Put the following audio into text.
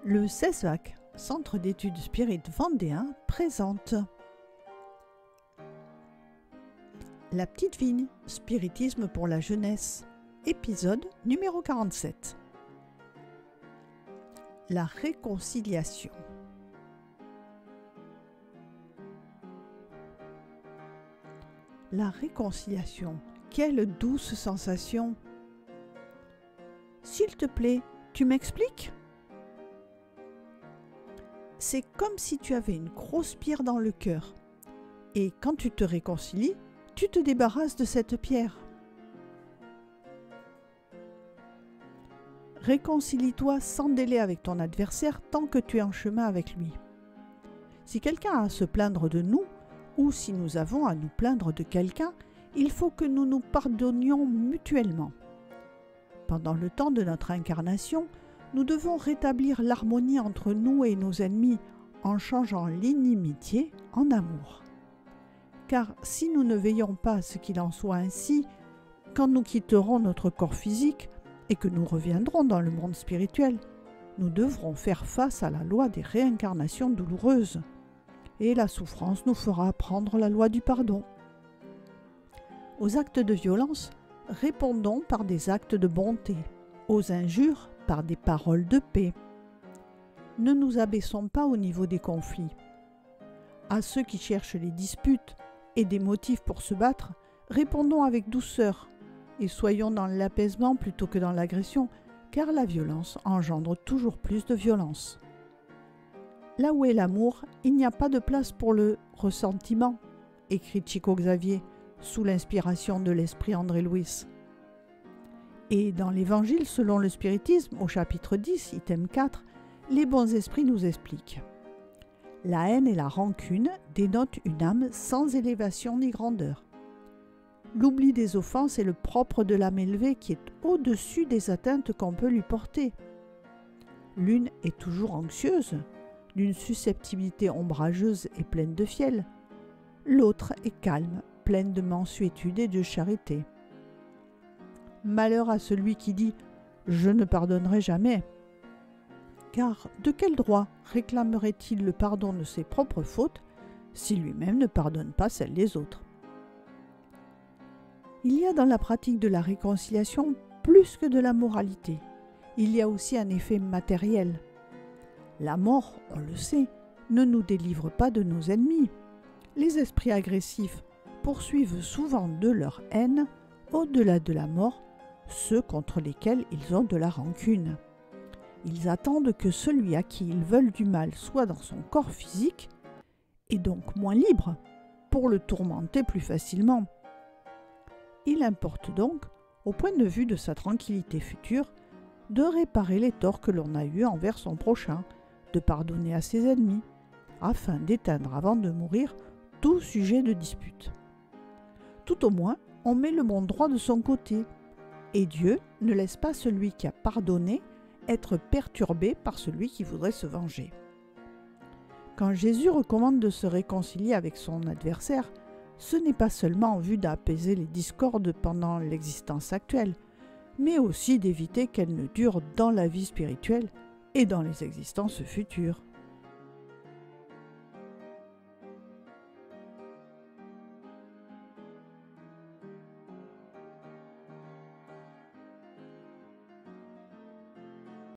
Le CESVAC, Centre d'études spirites vendéen, présente La Petite Vigne, Spiritisme pour la jeunesse, épisode numéro 47. La réconciliation. La réconciliation, quelle douce sensation! S'il te plaît, tu m'expliques? C'est comme si tu avais une grosse pierre dans le cœur. Et quand tu te réconcilies, tu te débarrasses de cette pierre. Réconcilie-toi sans délai avec ton adversaire tant que tu es en chemin avec lui. Si quelqu'un a à se plaindre de nous, ou si nous avons à nous plaindre de quelqu'un, il faut que nous nous pardonnions mutuellement. Pendant le temps de notre incarnation, nous devons rétablir l'harmonie entre nous et nos ennemis en changeant l'inimitié en amour. Car si nous ne veillons pas à ce qu'il en soit ainsi, quand nous quitterons notre corps physique et que nous reviendrons dans le monde spirituel, nous devrons faire face à la loi des réincarnations douloureuses. Et la souffrance nous fera apprendre la loi du pardon. Aux actes de violence, répondons par des actes de bonté. Aux injures, par des paroles de paix. Ne nous abaissons pas au niveau des conflits. À ceux qui cherchent les disputes et des motifs pour se battre, répondons avec douceur et soyons dans l'apaisement plutôt que dans l'agression, car la violence engendre toujours plus de violence. Là où est l'amour, il n'y a pas de place pour le ressentiment, écrit Chico Xavier sous l'inspiration de l'esprit André Louis. Et dans l'Évangile selon le spiritisme, au chapitre 10, item 4, les bons esprits nous expliquent. La haine et la rancune dénotent une âme sans élévation ni grandeur. L'oubli des offenses est le propre de l'âme élevée qui est au-dessus des atteintes qu'on peut lui porter. L'une est toujours anxieuse, d'une susceptibilité ombrageuse et pleine de fiel. L'autre est calme, pleine de mansuétude et de charité. Malheur à celui qui dit « Je ne pardonnerai jamais ». Car de quel droit réclamerait-il le pardon de ses propres fautes si lui-même ne pardonne pas celles des autres? Il y a dans la pratique de la réconciliation plus que de la moralité. Il y a aussi un effet matériel. La mort, on le sait, ne nous délivre pas de nos ennemis. Les esprits agressifs poursuivent souvent de leur haine, au-delà de la mort, ceux contre lesquels ils ont de la rancune. Ils attendent que celui à qui ils veulent du mal soit dans son corps physique, et donc moins libre, pour le tourmenter plus facilement. Il importe donc, au point de vue de sa tranquillité future, de réparer les torts que l'on a eus envers son prochain, de pardonner à ses ennemis, afin d'éteindre avant de mourir tout sujet de dispute. Tout au moins, on met le monde droit de son côté, et Dieu ne laisse pas celui qui a pardonné être perturbé par celui qui voudrait se venger. Quand Jésus recommande de se réconcilier avec son adversaire, ce n'est pas seulement en vue d'apaiser les discordes pendant l'existence actuelle, mais aussi d'éviter qu'elles ne durent dans la vie spirituelle et dans les existences futures.